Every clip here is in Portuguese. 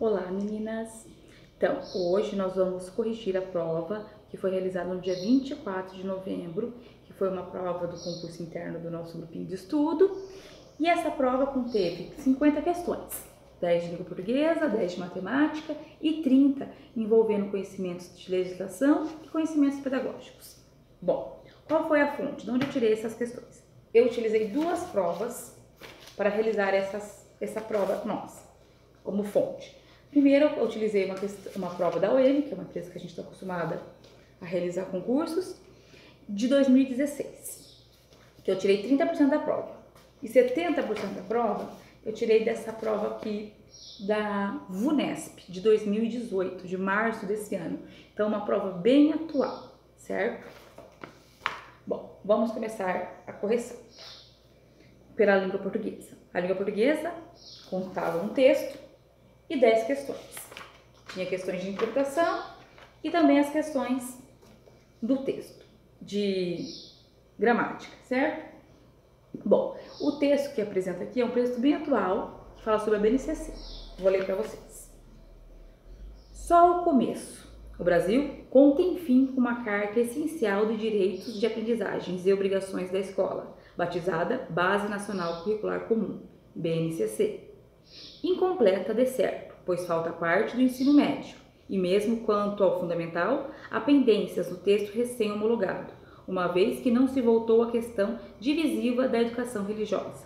Olá, meninas! Então, hoje nós vamos corrigir a prova que foi realizada no dia 24 de novembro, que foi uma prova do concurso interno do nosso grupinho de estudo. E essa prova conteve 50 questões, 10 de língua portuguesa, 10 de matemática e 30 envolvendo conhecimentos de legislação e conhecimentos pedagógicos. Bom, qual foi a fonte? De onde eu tirei essas questões? Eu utilizei duas provas para realizar essa prova nossa, como fonte. Primeiro, eu utilizei uma prova da UEM, que é uma empresa que a gente está acostumada a realizar concursos, de 2016, que eu tirei 30% da prova. E 70% da prova, eu tirei dessa prova aqui da VUNESP, de 2018, de março desse ano. Então, uma prova bem atual, certo? Bom, vamos começar a correção pela língua portuguesa. A língua portuguesa contava um texto e 10 questões. Tinha questões de interpretação e também as questões do texto, de gramática, certo? Bom, o texto que apresenta aqui é um texto bem atual, que fala sobre a BNCC. Vou ler para vocês. Só o começo. O Brasil conta, enfim, uma carta essencial de direitos de aprendizagens e obrigações da escola, batizada Base Nacional Curricular Comum, BNCC. Incompleta de certo, pois falta parte do ensino médio, e mesmo quanto ao fundamental, há pendências no texto recém-homologado, uma vez que não se voltou à questão divisiva da educação religiosa.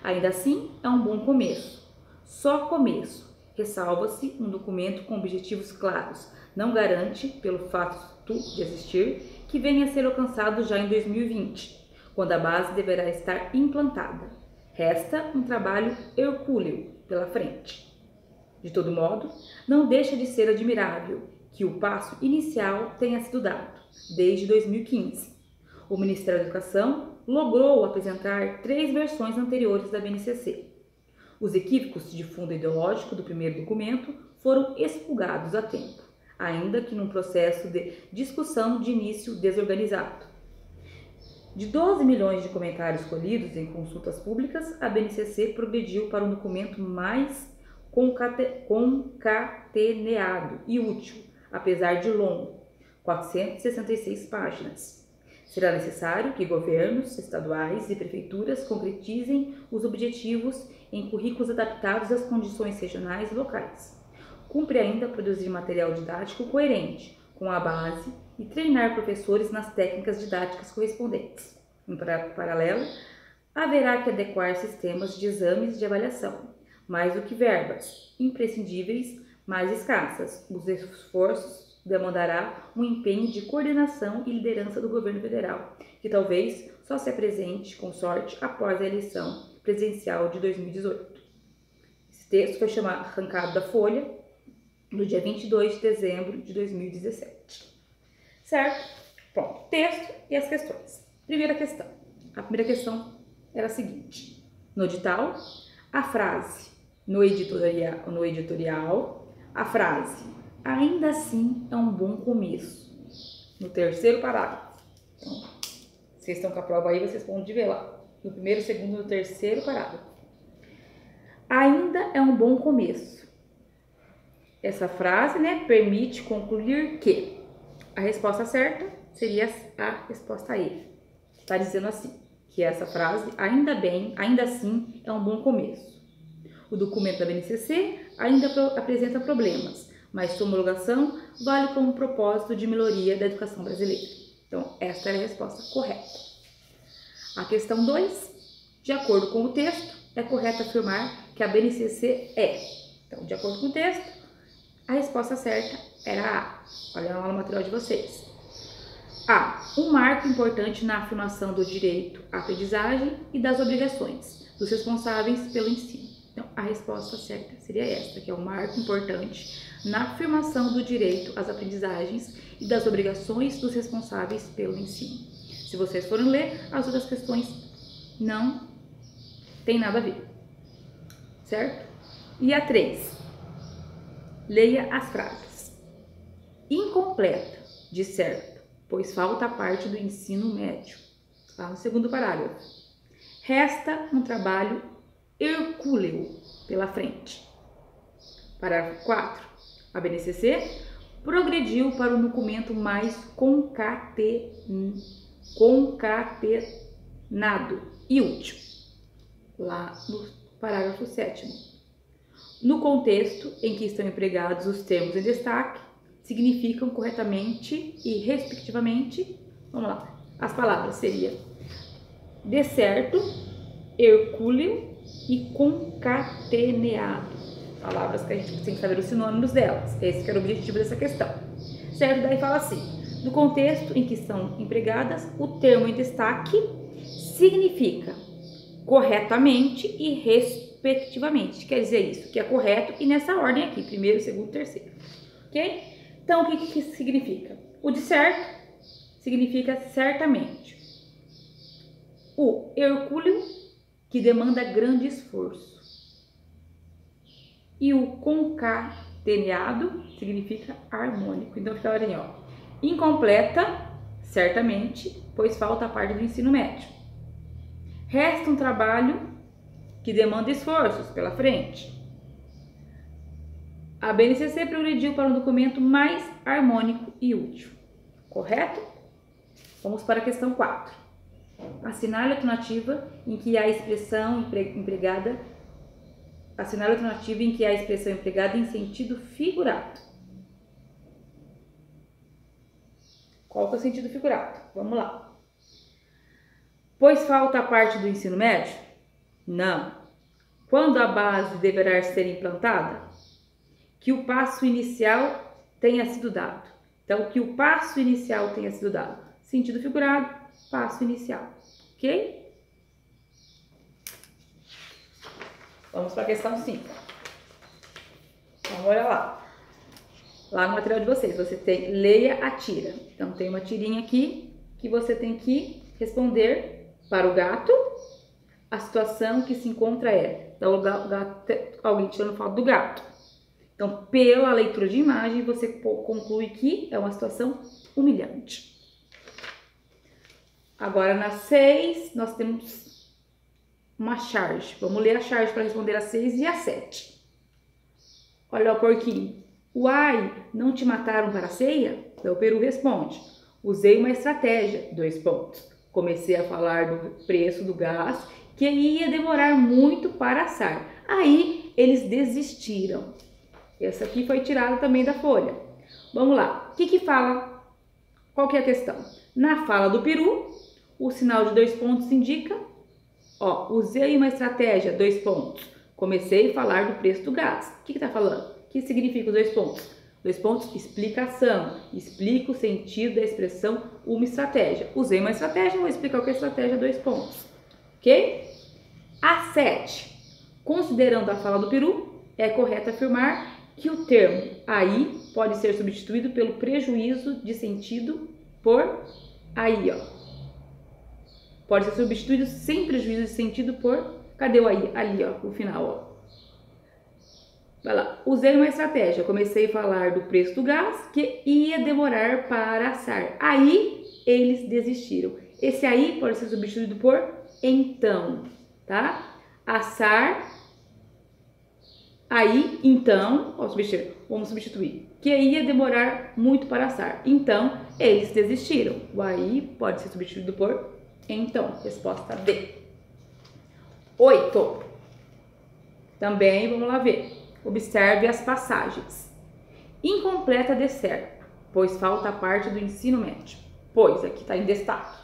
Ainda assim, é um bom começo. Só começo. Ressalva-se um documento com objetivos claros. Não garante, pelo fato de existir, que venha a ser alcançado já em 2020, quando a base deverá estar implantada. Resta um trabalho hercúleo pela frente. De todo modo, não deixa de ser admirável que o passo inicial tenha sido dado, desde 2015. O Ministério da Educação logrou apresentar 3 versões anteriores da BNCC. Os equívocos de fundo ideológico do primeiro documento foram expurgados a tempo, ainda que num processo de discussão de início desorganizado. De 12 milhões de comentários colhidos em consultas públicas, a BNCC progrediu para um documento mais concateneado e útil, apesar de longo, 466 páginas. Será necessário que governos estaduais e prefeituras concretizem os objetivos em currículos adaptados às condições regionais e locais. Cumpre ainda produzir material didático coerente com a base e treinar professores nas técnicas didáticas correspondentes. Em paralelo, haverá que adequar sistemas de exames de avaliação, mais do que verbas, imprescindíveis, mais escassas. Os esforços demandará um empenho de coordenação e liderança do governo federal, que talvez só se apresente, com sorte, após a eleição presidencial de 2018. Esse texto foi arrancado da Folha no dia 22 de dezembro de 2017. Certo? Pronto. Texto e as questões. Primeira questão. A primeira questão era a seguinte. No edital, a frase no editorial, a frase ainda assim é um bom começo. No terceiro parágrafo. Então, vocês estão com a prova aí, vocês podem ver lá. No primeiro, segundo e no terceiro parágrafo. Ainda é um bom começo. Essa frase, permite concluir que a resposta certa seria a resposta E. Está dizendo assim, que essa frase, ainda assim, é um bom começo. O documento da BNCC ainda apresenta problemas, mas sua homologação vale como propósito de melhoria da educação brasileira. Então, esta é a resposta correta. A questão 2, de acordo com o texto, é correto afirmar que a BNCC é. Então, de acordo com o texto, a resposta certa era A. Olha lá no material de vocês. A. Um marco importante na afirmação do direito à aprendizagem e das obrigações dos responsáveis pelo ensino. Então, a resposta certa seria esta, que é um marco importante na afirmação do direito às aprendizagens e das obrigações dos responsáveis pelo ensino. Se vocês forem ler, as outras questões não tem nada a ver, certo? E a 3. Leia as frases. Incompleta, de certo, pois falta parte do ensino médio. Lá no segundo parágrafo. Resta um trabalho hercúleo pela frente. Parágrafo 4. A BNCC progrediu para um documento mais concatenado e útil. Lá no parágrafo 7º. No contexto em que estão empregados os termos em destaque, significam corretamente e respectivamente, vamos lá, as palavras seriam de certo, hercúleo e concateneado. Palavras que a gente tem que saber os sinônimos delas. Esse que era o objetivo dessa questão. Certo? Daí fala assim, no contexto em que estão empregadas, o termo em destaque significa corretamente e respectivamente. Quer dizer isso, que é correto e nessa ordem aqui, primeiro, segundo, terceiro. Ok? Então, o que significa? O de certo significa certamente. O hercúleo, que demanda grande esforço. E o concateneado significa harmônico. Então, fica a ordem, ó. Incompleta, certamente, pois falta a parte do ensino médio. Resta um trabalho que demanda esforços pela frente. A BNCC progrediu para um documento mais harmônico e útil. Correto? Vamos para a questão 4. Assinale a alternativa em que a expressão empregada em sentido figurado. Qual que é o sentido figurado? Vamos lá. Pois falta a parte do ensino médio? Não. Quando a base deverá ser implantada? Que o passo inicial tenha sido dado. Então, que o passo inicial tenha sido dado. Sentido figurado, passo inicial. Ok? Vamos para a questão 5. Então, olha lá. Lá no material de vocês, você tem leia a tira. Então, tem uma tirinha aqui que você tem que responder para o gato. A situação que se encontra é alguém tirando foto do gato. Então, pela leitura de imagem, você conclui que é uma situação humilhante. Agora, na 6, nós temos uma charge. Vamos ler a charge para responder a 6 e a 7. Olha o porquinho. Uai, não te mataram para a ceia? Então, o peru responde. Usei uma estratégia, 2 pontos. Comecei a falar do preço do gás, que ia demorar muito para assar. Aí, eles desistiram. Essa aqui foi tirada também da folha. Vamos lá. O que fala? Qual que é a questão? Na fala do peru, o sinal de 2 pontos indica, ó, usei uma estratégia, 2 pontos. Comecei a falar do preço do gás. O que está falando? O que significa os 2 pontos? 2 pontos, explicação. Explica o sentido da expressão uma estratégia. Usei uma estratégia, vou explicar o que é estratégia, 2 pontos. Ok? A 7. Considerando a fala do peru, é correto afirmar que o termo aí pode ser substituído pelo prejuízo de sentido por aí, ó. Pode ser substituído sem prejuízo de sentido por... Cadê o aí? Ali, ó, o final, ó. Vai lá. Usei uma estratégia. Comecei a falar do preço do gás, que ia demorar para assar. Aí, eles desistiram. Esse aí pode ser substituído por então, tá? Assar... Aí, então, ó, vamos substituir, que ia demorar muito para assar. Então, eles desistiram. O aí pode ser substituído por então. Resposta D. 8. Também, vamos lá ver. Observe as passagens. Incompleta de certo, pois falta a parte do ensino médio. Pois, aqui está em destaque.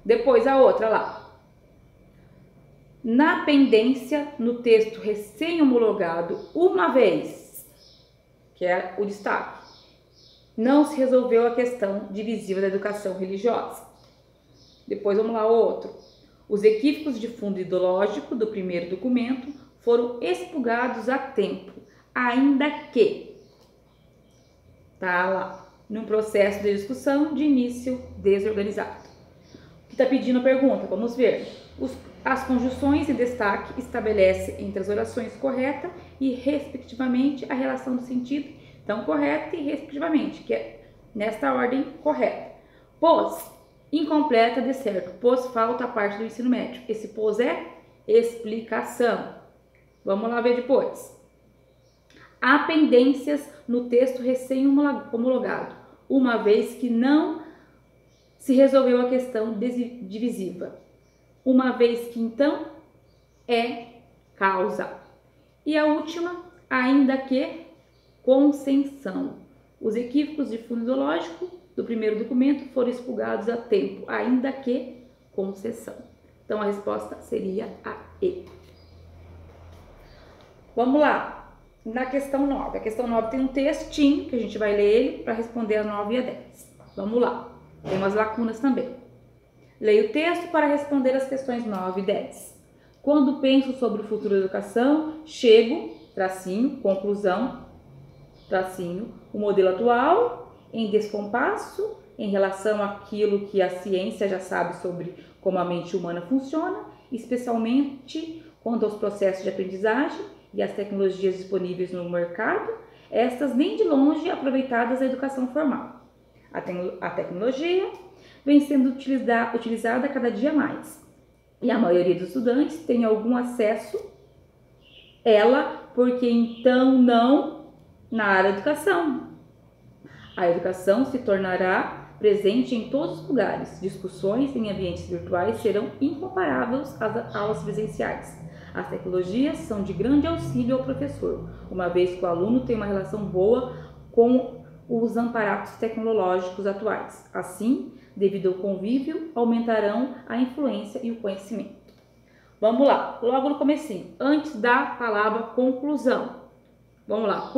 Depois a outra lá. Na pendência, no texto recém-homologado, uma vez, que é o destaque, não se resolveu a questão divisiva da educação religiosa. Depois vamos lá, outro. Os equívocos de fundo ideológico do primeiro documento foram expurgados a tempo, ainda que, tá lá, num processo de discussão de início desorganizado. O que está pedindo a pergunta? Vamos ver. As conjunções em destaque estabelecem entre as orações correta e respectivamente a relação do sentido. Então, correta e respectivamente, que é nesta ordem correta. Pôs, incompleta de certo, pôs falta a parte do ensino médio. Esse pôs é explicação. Vamos lá ver depois. Há pendências no texto recém-homologado, uma vez que não se resolveu a questão divisiva, uma vez que então é causa. E a última, ainda que concessão. Os equívocos de fundo ideológico do primeiro documento foram expurgados a tempo, ainda que concessão. Então a resposta seria a E. Vamos lá. Na questão 9. A questão 9 tem um textinho que a gente vai ler ele para responder a 9 e a 10. Vamos lá. Tem umas lacunas também. Leia o texto para responder as questões 9 e 10. Quando penso sobre o futuro da educação, chego, tracinho, conclusão, tracinho, o modelo atual em descompasso em relação àquilo que a ciência já sabe sobre como a mente humana funciona, especialmente quanto aos processos de aprendizagem e as tecnologias disponíveis no mercado, estas nem de longe aproveitadas na educação formal. A tecnologia vem sendo utilizada cada dia mais, e a maioria dos estudantes tem algum acesso a ela, porque então não na área da educação. A educação se tornará presente em todos os lugares. Discussões em ambientes virtuais serão incomparáveis às aulas presenciais. As tecnologias são de grande auxílio ao professor, uma vez que o aluno tem uma relação boa com os aparatos tecnológicos atuais. Assim, devido ao convívio, aumentarão a influência e o conhecimento. Vamos lá, logo no comecinho, antes da palavra conclusão. Vamos lá,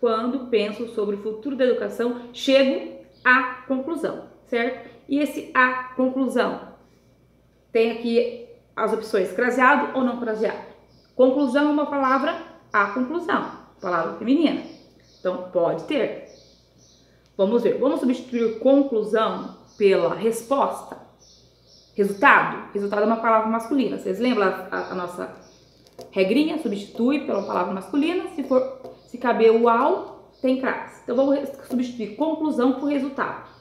quando penso sobre o futuro da educação, chego à conclusão, certo? E esse à conclusão tem aqui as opções craseado ou não craseado. Conclusão é uma palavra, a conclusão, palavra feminina. Então, pode ter. Vamos ver. Vamos substituir conclusão pela resposta. Resultado. Resultado é uma palavra masculina. Vocês lembram a nossa regrinha? Substitui pela palavra masculina. Se caber o ao, tem crase. Então, vamos substituir conclusão por resultado.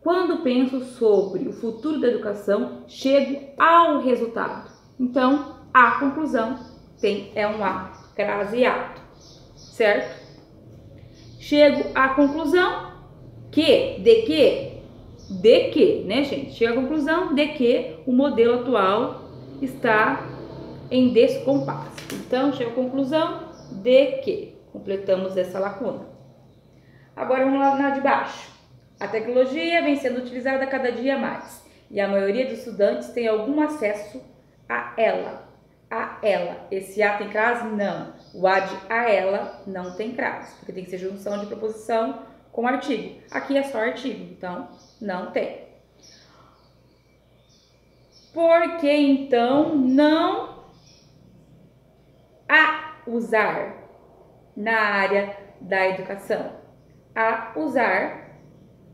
Quando penso sobre o futuro da educação, chego ao resultado. Então, a conclusão é um A craseado, certo? Chego à conclusão de que, né, gente? Chego à conclusão de que o modelo atual está em descompasso. Então, chego à conclusão de que. Completamos essa lacuna. Agora, vamos lá na de baixo. A tecnologia vem sendo utilizada cada dia mais e a maioria dos estudantes tem algum acesso a ela. A ela. Esse A tem crase? Não. O A de a ela não tem crase, porque tem que ser junção de proposição com artigo. Aqui é só artigo, então não tem. Porque então não a usar na área da educação? A usar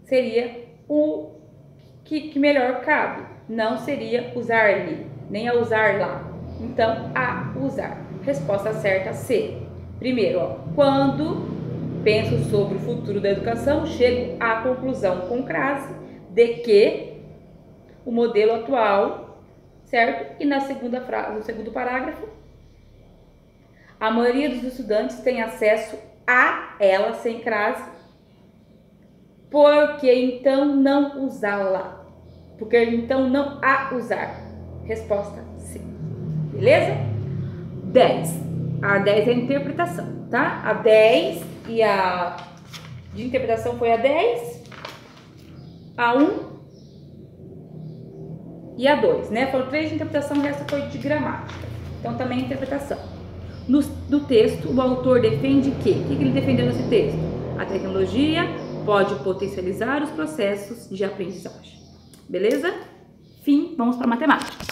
seria o que melhor cabe, não seria usar-lhe, nem a usar lá. Então, a usar. Resposta certa C. Primeiro, ó, quando penso sobre o futuro da educação, chego à conclusão com crase de que o modelo atual, certo? E na segunda frase, no segundo parágrafo, a maioria dos estudantes tem acesso a ela sem crase. Porque então não usá-la? Porque então não a usar? Resposta C. Beleza? 10. A 10 é a interpretação, tá? A 10 e a de interpretação foi a 10, a 1 e a 2, né? Foram 3 de interpretação, o resto foi de gramática. Então também é interpretação. No texto, o autor defende que? O que ele defendeu nesse texto? A tecnologia pode potencializar os processos de aprendizagem. Beleza? Fim, vamos para a matemática.